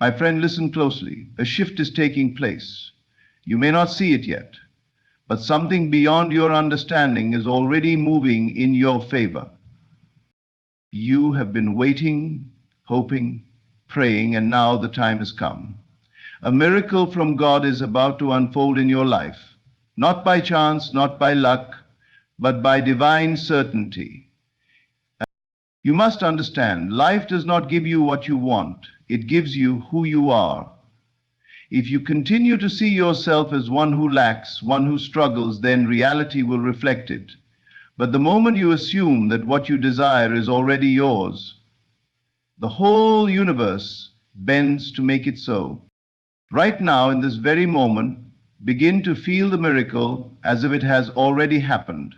My friend, listen closely. A shift is taking place. You may not see it yet, but something beyond your understanding is already moving in your favor. You have been waiting, hoping, praying, and now the time has come. A miracle from God is about to unfold in your life, not by chance, not by luck, but by divine certainty. You must understand, life does not give you what you want, it gives you who you are. If you continue to see yourself as one who lacks, one who struggles, then reality will reflect it. But the moment you assume that what you desire is already yours, the whole universe bends to make it so. Right now, in this very moment, begin to feel the miracle as if it has already happened.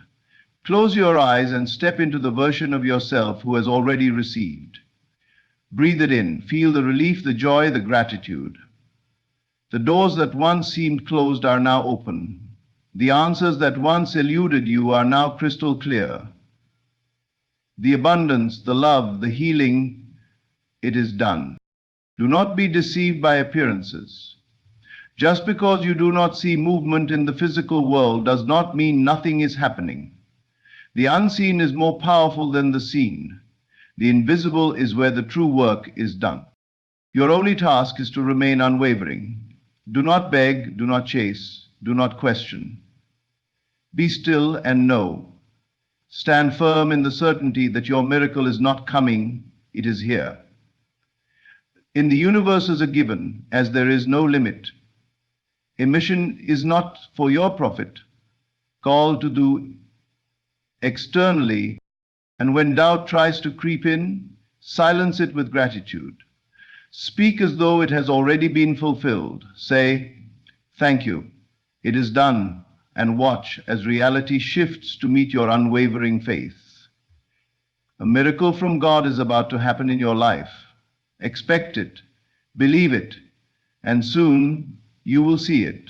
Close your eyes and step into the version of yourself who has already received. Breathe it in. Feel the relief, the joy, the gratitude. The doors that once seemed closed are now open. The answers that once eluded you are now crystal clear. The abundance, the love, the healing, it is done. Do not be deceived by appearances. Just because you do not see movement in the physical world does not mean nothing is happening. The unseen is more powerful than the seen. The invisible is where the true work is done. Your only task is to remain unwavering. Do not beg, do not chase, do not question. Be still and know. Stand firm in the certainty that your miracle is not coming, it is here. In the universe is a given, as there is no limit. A mission is not for your profit, called to do externally, and when doubt tries to creep in, silence it with gratitude. Speak as though it has already been fulfilled. Say, "Thank you, it is done," and watch as reality shifts to meet your unwavering faith. A miracle from God is about to happen in your life. Expect it, believe it, and soon you will see it.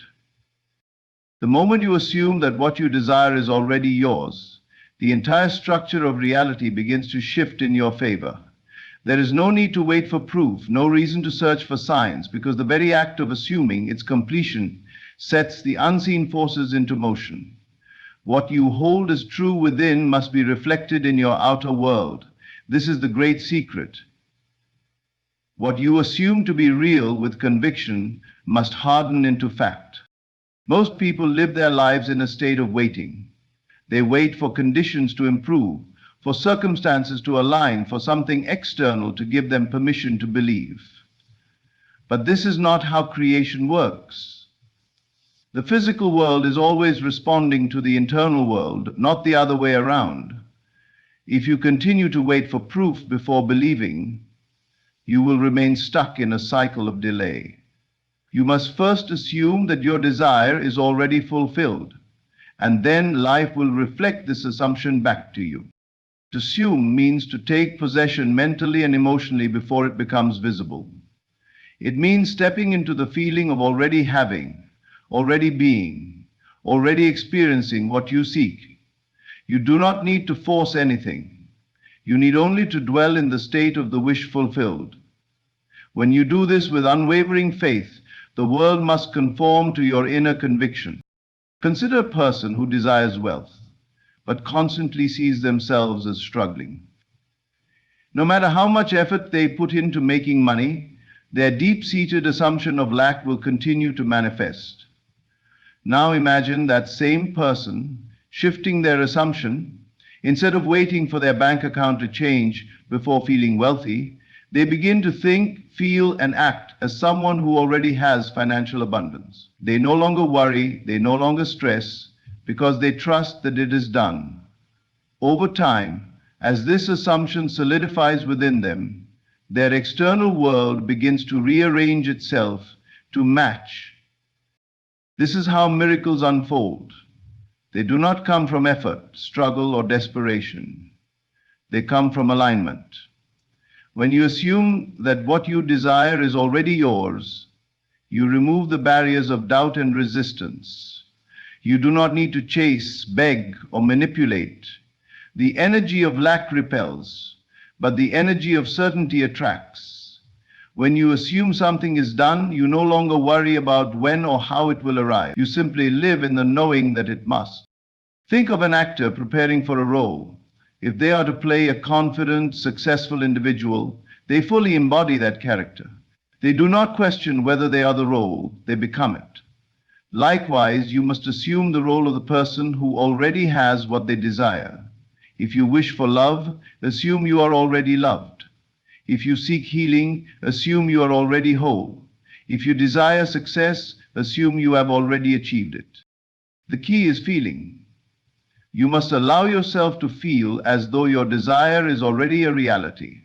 The moment you assume that what you desire is already yours, the entire structure of reality begins to shift in your favor. There is no need to wait for proof, no reason to search for signs, because the very act of assuming its completion sets the unseen forces into motion. What you hold as true within must be reflected in your outer world. This is the great secret. What you assume to be real with conviction must harden into fact. Most people live their lives in a state of waiting. They wait for conditions to improve, for circumstances to align, for something external to give them permission to believe. But this is not how creation works. The physical world is always responding to the internal world, not the other way around. If you continue to wait for proof before believing, you will remain stuck in a cycle of delay. You must first assume that your desire is already fulfilled, and then life will reflect this assumption back to you. To assume means to take possession mentally and emotionally before it becomes visible. It means stepping into the feeling of already having, already being, already experiencing what you seek. You do not need to force anything. You need only to dwell in the state of the wish fulfilled. When you do this with unwavering faith, the world must conform to your inner conviction. Consider a person who desires wealth, but constantly sees themselves as struggling. No matter how much effort they put into making money, their deep-seated assumption of lack will continue to manifest. Now imagine that same person shifting their assumption. Instead of waiting for their bank account to change before feeling wealthy, they begin to think, feel, and act as someone who already has financial abundance. They no longer worry, they no longer stress, because they trust that it is done. Over time, as this assumption solidifies within them, their external world begins to rearrange itself to match. This is how miracles unfold. They do not come from effort, struggle, or desperation. They come from alignment. When you assume that what you desire is already yours, you remove the barriers of doubt and resistance. You do not need to chase, beg, or manipulate. The energy of lack repels, but the energy of certainty attracts. When you assume something is done, you no longer worry about when or how it will arrive. You simply live in the knowing that it must. Think of an actor preparing for a role. If they are to play a confident, successful individual, they fully embody that character. They do not question whether they are the role, they become it. Likewise, you must assume the role of the person who already has what they desire. If you wish for love, assume you are already loved. If you seek healing, assume you are already whole. If you desire success, assume you have already achieved it. The key is feeling. You must allow yourself to feel as though your desire is already a reality.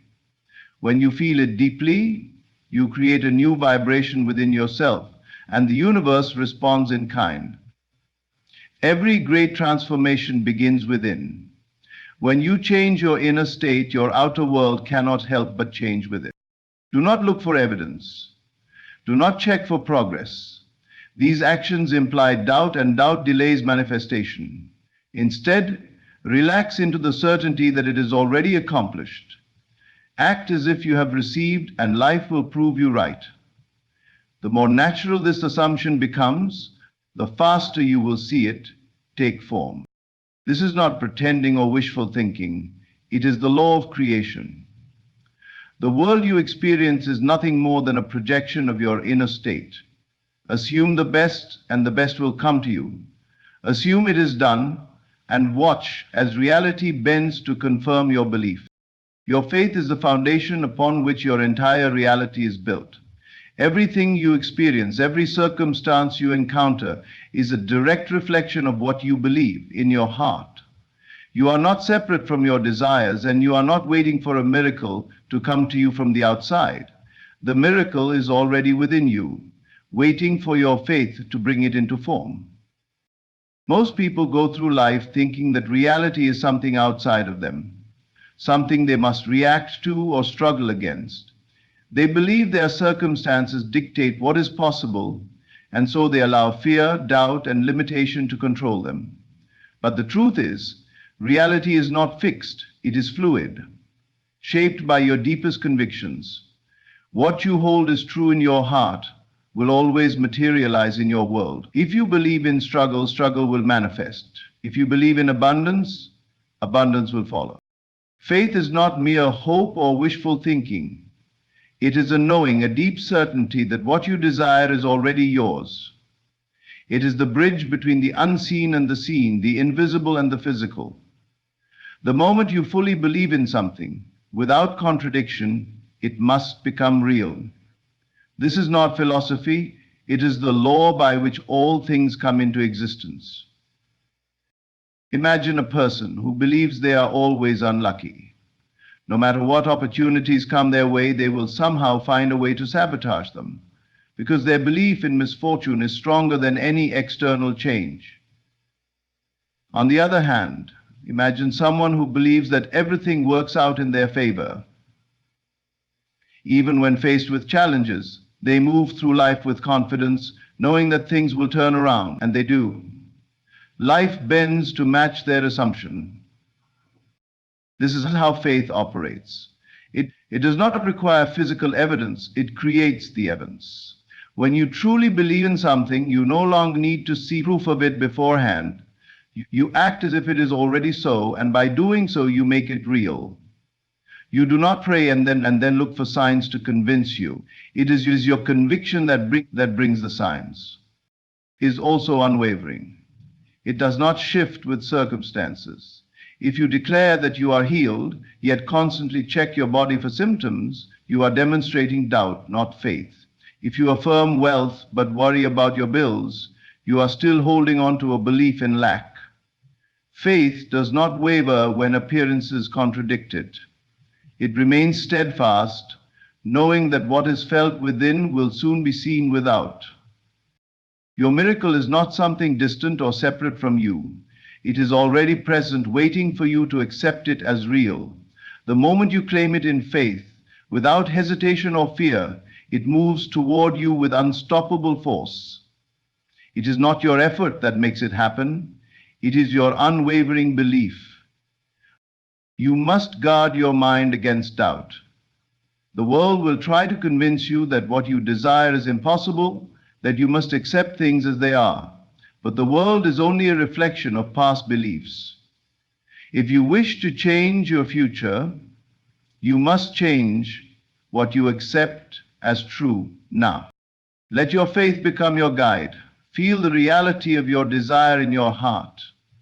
When you feel it deeply, you create a new vibration within yourself, and the universe responds in kind. Every great transformation begins within. When you change your inner state, your outer world cannot help but change with it. Do not look for evidence. Do not check for progress. These actions imply doubt, and doubt delays manifestation. Instead, relax into the certainty that it is already accomplished. Act as if you have received, and life will prove you right. The more natural this assumption becomes, the faster you will see it take form. This is not pretending or wishful thinking. It is the law of creation. The world you experience is nothing more than a projection of your inner state. Assume the best, and the best will come to you. Assume it is done, and watch as reality bends to confirm your belief. Your faith is the foundation upon which your entire reality is built. Everything you experience, every circumstance you encounter, is a direct reflection of what you believe in your heart. You are not separate from your desires, and you are not waiting for a miracle to come to you from the outside. The miracle is already within you, waiting for your faith to bring it into form. Most people go through life thinking that reality is something outside of them, something they must react to or struggle against. They believe their circumstances dictate what is possible, and so they allow fear, doubt, and limitation to control them. But the truth is, reality is not fixed, it is fluid, shaped by your deepest convictions. What you hold as true in your heart will always materialize in your world. If you believe in struggle, struggle will manifest. If you believe in abundance, abundance will follow. Faith is not mere hope or wishful thinking. It is a knowing, a deep certainty that what you desire is already yours. It is the bridge between the unseen and the seen, the invisible and the physical. The moment you fully believe in something, without contradiction, it must become real. This is not philosophy, it is the law by which all things come into existence. Imagine a person who believes they are always unlucky. No matter what opportunities come their way, they will somehow find a way to sabotage them, because their belief in misfortune is stronger than any external change. On the other hand, imagine someone who believes that everything works out in their favor. Even when faced with challenges, they move through life with confidence, knowing that things will turn around, and they do. Life bends to match their assumption. This is how faith operates. It does not require physical evidence, it creates the evidence. When you truly believe in something, you no longer need to see proof of it beforehand. You act as if it is already so, and by doing so, you make it real. You do not pray and then look for signs to convince you. It is your conviction that brings the signs. It is also unwavering. It does not shift with circumstances. If you declare that you are healed, yet constantly check your body for symptoms, you are demonstrating doubt, not faith. If you affirm wealth but worry about your bills, you are still holding on to a belief in lack. Faith does not waver when appearances contradict it. It remains steadfast, knowing that what is felt within will soon be seen without. Your miracle is not something distant or separate from you. It is already present, waiting for you to accept it as real. The moment you claim it in faith, without hesitation or fear, it moves toward you with unstoppable force. It is not your effort that makes it happen. It is your unwavering belief. You must guard your mind against doubt. The world will try to convince you that what you desire is impossible, that you must accept things as they are. But the world is only a reflection of past beliefs. If you wish to change your future, you must change what you accept as true now. Let your faith become your guide. Feel the reality of your desire in your heart.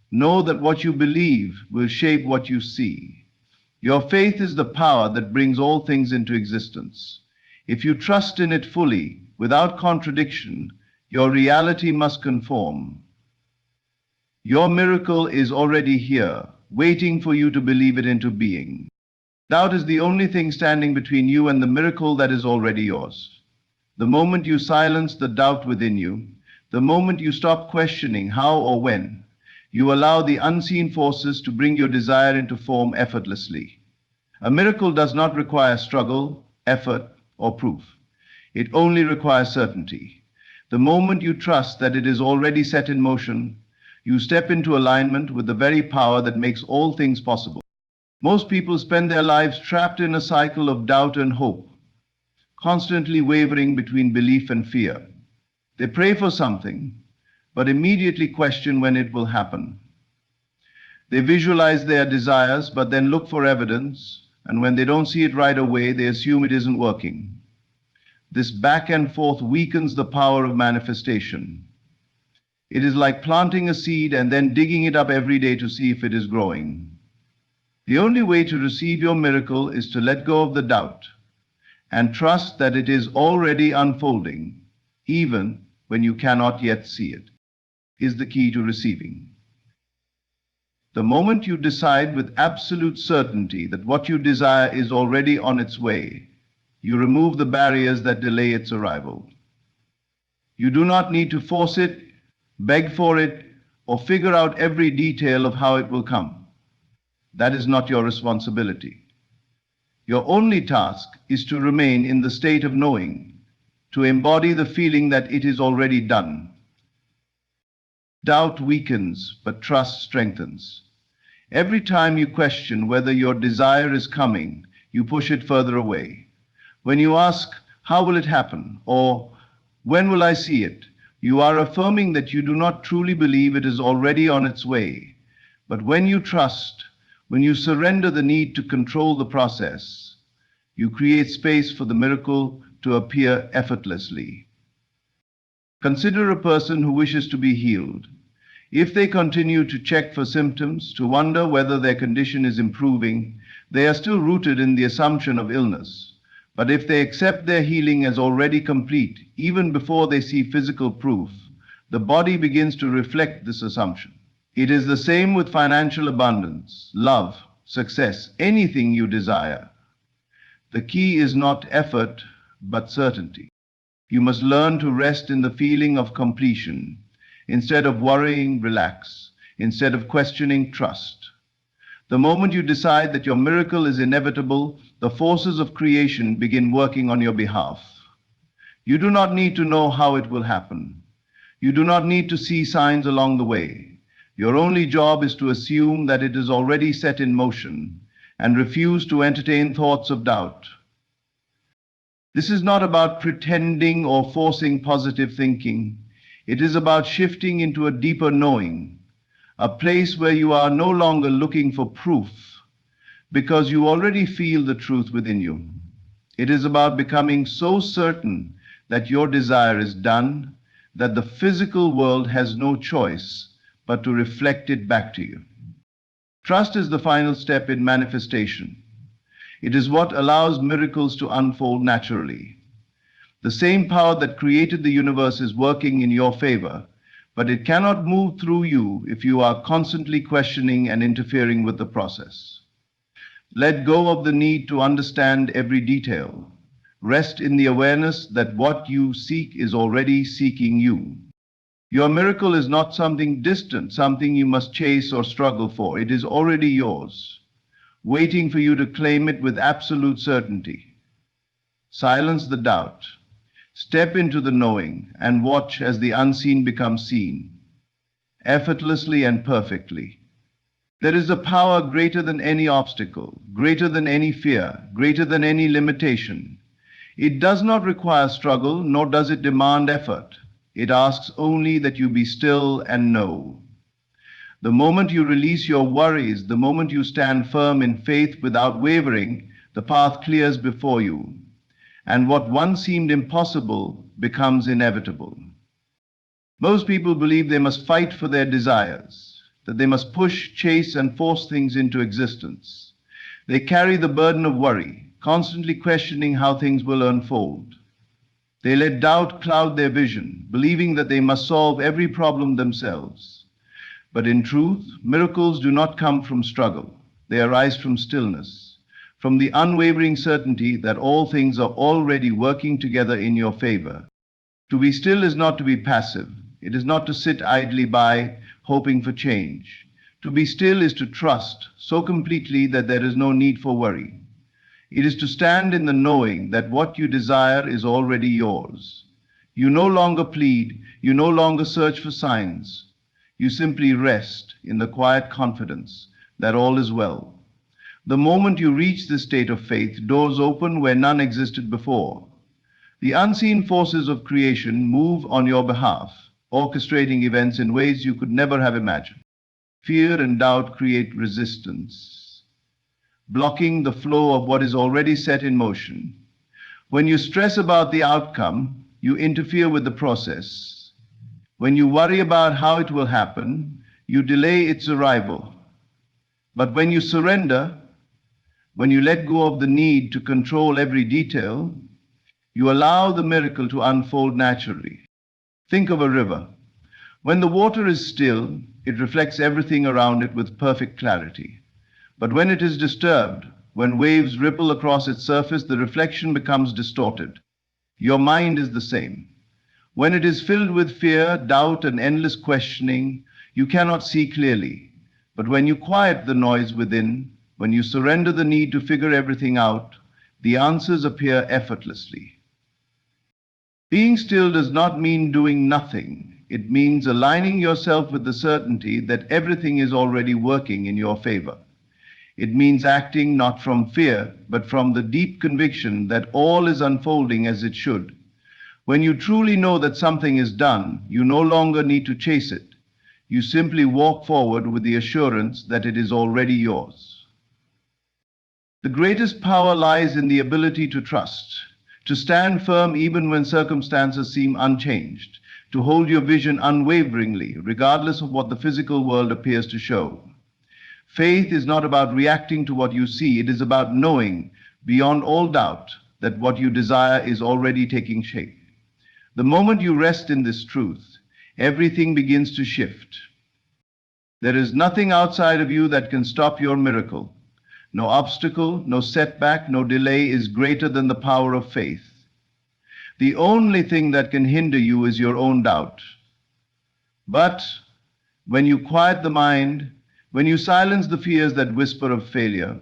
Know that what you believe will shape what you see. Your faith is the power that brings all things into existence. If you trust in it fully, without contradiction, your reality must conform. Your miracle is already here, waiting for you to believe it into being. Doubt is the only thing standing between you and the miracle that is already yours. The moment you silence the doubt within you, the moment you stop questioning how or when, you allow the unseen forces to bring your desire into form effortlessly. A miracle does not require struggle, effort, or proof. It only requires certainty. The moment you trust that it is already set in motion, you step into alignment with the very power that makes all things possible. Most people spend their lives trapped in a cycle of doubt and hope, constantly wavering between belief and fear. They pray for something, but immediately question when it will happen. They visualize their desires, but then look for evidence, and when they don't see it right away, they assume it isn't working. This back and forth weakens the power of manifestation. It is like planting a seed and then digging it up every day to see if it is growing. The only way to receive your miracle is to let go of the doubt and trust that it is already unfolding, even when you cannot yet see it, is the key to receiving. The moment you decide with absolute certainty that what you desire is already on its way, you remove the barriers that delay its arrival. You do not need to force it, beg for it, or figure out every detail of how it will come. That is not your responsibility. Your only task is to remain in the state of knowing, to embody the feeling that it is already done. Doubt weakens, but trust strengthens. Every time you question whether your desire is coming, you push it further away. When you ask, "How will it happen?" or "When will I see it?" you are affirming that you do not truly believe it is already on its way. But when you trust, when you surrender the need to control the process, you create space for the miracle to appear effortlessly. Consider a person who wishes to be healed. If they continue to check for symptoms, to wonder whether their condition is improving, they are still rooted in the assumption of illness. But if they accept their healing as already complete, even before they see physical proof, the body begins to reflect this assumption. It is the same with financial abundance, love, success, anything you desire. The key is not effort, but certainty. You must learn to rest in the feeling of completion. Instead of worrying, relax. Instead of questioning, trust. The moment you decide that your miracle is inevitable, the forces of creation begin working on your behalf. You do not need to know how it will happen. You do not need to see signs along the way. Your only job is to assume that it is already set in motion and refuse to entertain thoughts of doubt. This is not about pretending or forcing positive thinking. It is about shifting into a deeper knowing, a place where you are no longer looking for proof, because you already feel the truth within you. It is about becoming so certain that your desire is done, that the physical world has no choice but to reflect it back to you. Trust is the final step in manifestation. It is what allows miracles to unfold naturally. The same power that created the universe is working in your favor, but it cannot move through you if you are constantly questioning and interfering with the process. Let go of the need to understand every detail. Rest in the awareness that what you seek is already seeking you. Your miracle is not something distant, something you must chase or struggle for. It is already yours, waiting for you to claim it with absolute certainty. Silence the doubt. Step into the knowing and watch as the unseen becomes seen, effortlessly and perfectly. There is a power greater than any obstacle, greater than any fear, greater than any limitation. It does not require struggle, nor does it demand effort. It asks only that you be still and know. The moment you release your worries, the moment you stand firm in faith without wavering, the path clears before you, and what once seemed impossible becomes inevitable. Most people believe they must fight for their desires, that they must push, chase, and force things into existence. They carry the burden of worry, constantly questioning how things will unfold. They let doubt cloud their vision, believing that they must solve every problem themselves. But in truth, miracles do not come from struggle. They arise from stillness, from the unwavering certainty that all things are already working together in your favor. To be still is not to be passive. It is not to sit idly by, hoping for change. To be still is to trust so completely that there is no need for worry. It is to stand in the knowing that what you desire is already yours. You no longer plead, you no longer search for signs. You simply rest in the quiet confidence that all is well. The moment you reach this state of faith, doors open where none existed before. The unseen forces of creation move on your behalf, orchestrating events in ways you could never have imagined. Fear and doubt create resistance, blocking the flow of what is already set in motion. When you stress about the outcome, you interfere with the process. When you worry about how it will happen, you delay its arrival. But when you surrender, when you let go of the need to control every detail, you allow the miracle to unfold naturally. Think of a river. When the water is still, it reflects everything around it with perfect clarity. But when it is disturbed, when waves ripple across its surface, the reflection becomes distorted. Your mind is the same. When it is filled with fear, doubt, and endless questioning, you cannot see clearly. But when you quiet the noise within, when you surrender the need to figure everything out, the answers appear effortlessly. Being still does not mean doing nothing. It means aligning yourself with the certainty that everything is already working in your favor. It means acting not from fear, but from the deep conviction that all is unfolding as it should. When you truly know that something is done, you no longer need to chase it. You simply walk forward with the assurance that it is already yours. The greatest power lies in the ability to trust, to stand firm even when circumstances seem unchanged, to hold your vision unwaveringly, regardless of what the physical world appears to show. Faith is not about reacting to what you see, it is about knowing, beyond all doubt, that what you desire is already taking shape. The moment you rest in this truth, everything begins to shift. There is nothing outside of you that can stop your miracle. No obstacle, no setback, no delay is greater than the power of faith. The only thing that can hinder you is your own doubt. But when you quiet the mind, when you silence the fears that whisper of failure,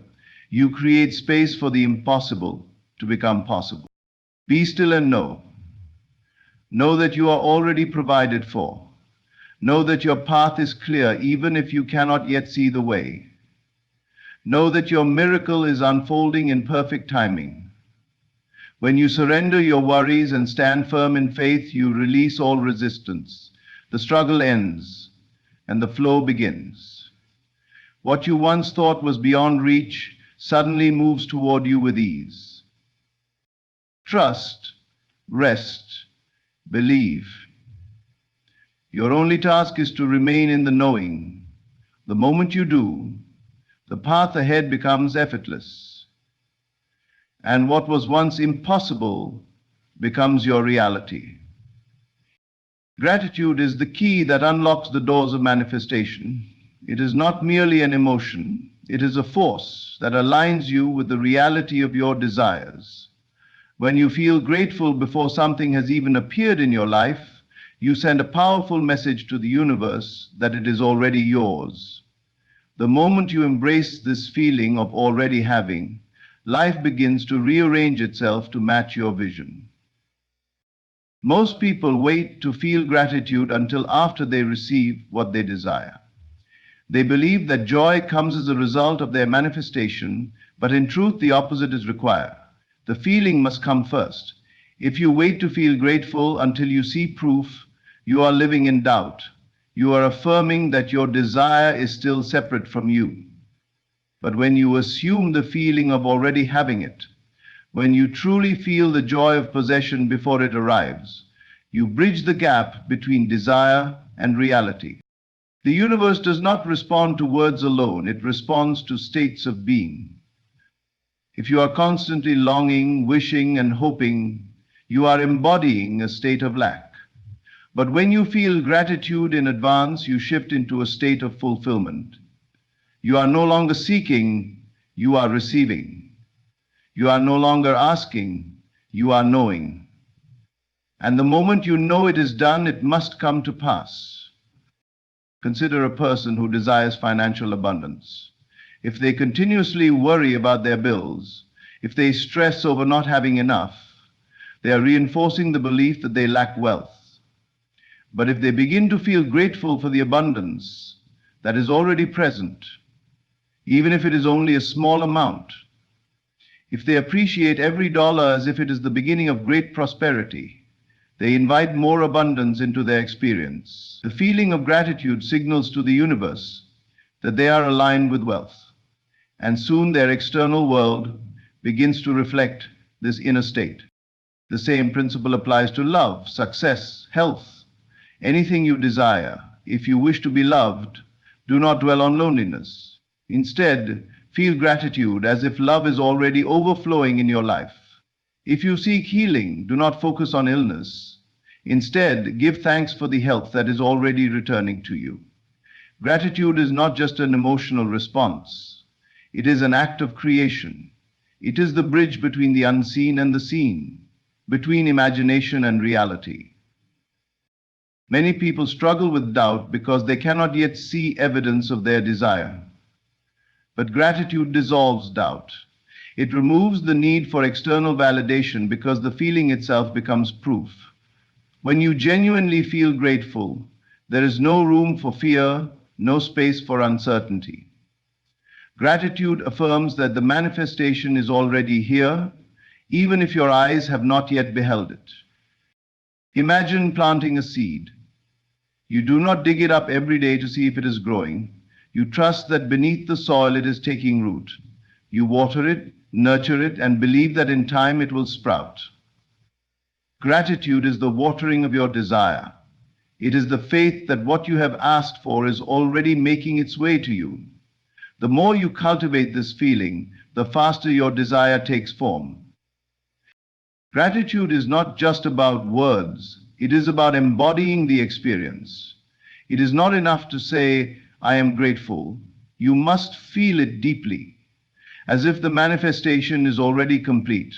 you create space for the impossible to become possible. Be still and know. Know that you are already provided for. Know that your path is clear even if you cannot yet see the way. Know that your miracle is unfolding in perfect timing. When you surrender your worries and stand firm in faith, you release all resistance. The struggle ends and the flow begins. What you once thought was beyond reach suddenly moves toward you with ease. Trust, rest, believe. Your only task is to remain in the knowing. The moment you do, the path ahead becomes effortless. And what was once impossible becomes your reality. Gratitude is the key that unlocks the doors of manifestation. It is not merely an emotion, it is a force that aligns you with the reality of your desires. When you feel grateful before something has even appeared in your life, you send a powerful message to the universe that it is already yours. The moment you embrace this feeling of already having, life begins to rearrange itself to match your vision. Most people wait to feel gratitude until after they receive what they desire. They believe that joy comes as a result of their manifestation, but in truth, the opposite is required. The feeling must come first. If you wait to feel grateful until you see proof, you are living in doubt. You are affirming that your desire is still separate from you. But when you assume the feeling of already having it, when you truly feel the joy of possession before it arrives, you bridge the gap between desire and reality. The universe does not respond to words alone, it responds to states of being. If you are constantly longing, wishing, and hoping, you are embodying a state of lack. But when you feel gratitude in advance, you shift into a state of fulfillment. You are no longer seeking, you are receiving. You are no longer asking, you are knowing. And the moment you know it is done, it must come to pass. Consider a person who desires financial abundance. If they continuously worry about their bills, if they stress over not having enough, they are reinforcing the belief that they lack wealth. But if they begin to feel grateful for the abundance that is already present, even if it is only a small amount, if they appreciate every dollar as if it is the beginning of great prosperity, they invite more abundance into their experience. The feeling of gratitude signals to the universe that they are aligned with wealth, and soon their external world begins to reflect this inner state. The same principle applies to love, success, health, anything you desire. If you wish to be loved, do not dwell on loneliness. Instead, feel gratitude as if love is already overflowing in your life. If you seek healing, do not focus on illness. Instead, give thanks for the health that is already returning to you. Gratitude is not just an emotional response. It is an act of creation. It is the bridge between the unseen and the seen, between imagination and reality. Many people struggle with doubt because they cannot yet see evidence of their desire. But gratitude dissolves doubt. It removes the need for external validation because the feeling itself becomes proof. When you genuinely feel grateful, there is no room for fear, no space for uncertainty. Gratitude affirms that the manifestation is already here, even if your eyes have not yet beheld it. Imagine planting a seed. You do not dig it up every day to see if it is growing. You trust that beneath the soil it is taking root. You water it, nurture it, and believe that in time it will sprout. Gratitude is the watering of your desire. It is the faith that what you have asked for is already making its way to you. The more you cultivate this feeling, the faster your desire takes form. Gratitude is not just about words, it is about embodying the experience. It is not enough to say, I am grateful. You must feel it deeply, as if the manifestation is already complete.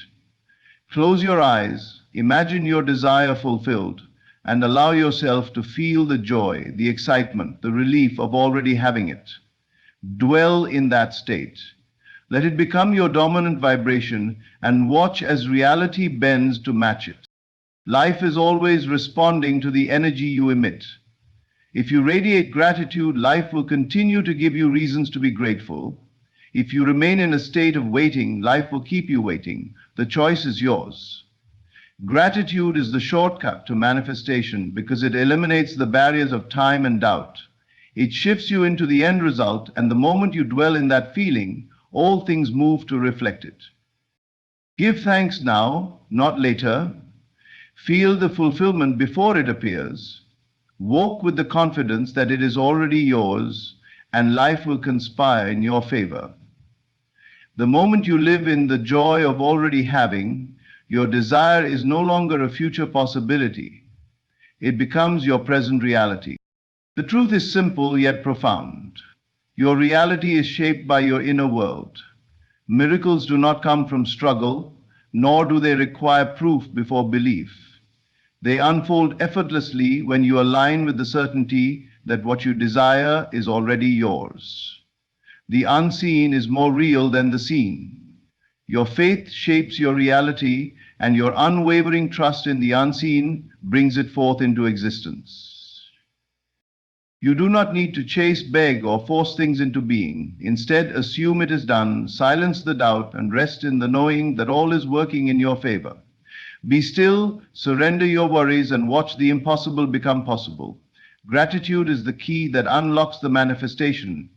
Close your eyes, imagine your desire fulfilled, and allow yourself to feel the joy, the excitement, the relief of already having it. Dwell in that state. Let it become your dominant vibration and watch as reality bends to match it. Life is always responding to the energy you emit. If you radiate gratitude, life will continue to give you reasons to be grateful. If you remain in a state of waiting, life will keep you waiting. The choice is yours. Gratitude is the shortcut to manifestation because it eliminates the barriers of time and doubt. It shifts you into the end result, and the moment you dwell in that feeling, all things move to reflect it. Give thanks now, not later. Feel the fulfillment before it appears. Walk with the confidence that it is already yours, and life will conspire in your favor. The moment you live in the joy of already having, your desire is no longer a future possibility. It becomes your present reality. The truth is simple yet profound. Your reality is shaped by your inner world. Miracles do not come from struggle, nor do they require proof before belief. They unfold effortlessly when you align with the certainty that what you desire is already yours. The unseen is more real than the seen. Your faith shapes your reality, and your unwavering trust in the unseen brings it forth into existence. You do not need to chase, beg, or force things into being. Instead, assume it is done, silence the doubt, and rest in the knowing that all is working in your favor. Be still, surrender your worries, and watch the impossible become possible. Gratitude is the key that unlocks the manifestation.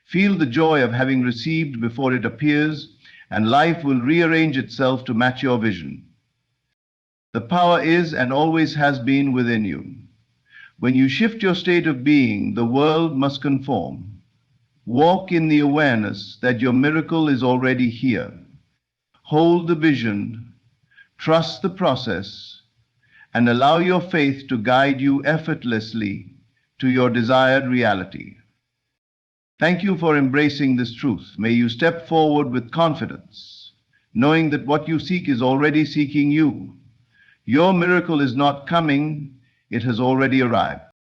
Feel the joy of having received before it appears, and life will rearrange itself to match your vision. The power is and always has been within you. When you shift your state of being, the world must conform. Walk in the awareness that your miracle is already here. Hold the vision, trust the process, and allow your faith to guide you effortlessly to your desired reality. Thank you for embracing this truth. May you step forward with confidence, knowing that what you seek is already seeking you. Your miracle is not coming, it has already arrived.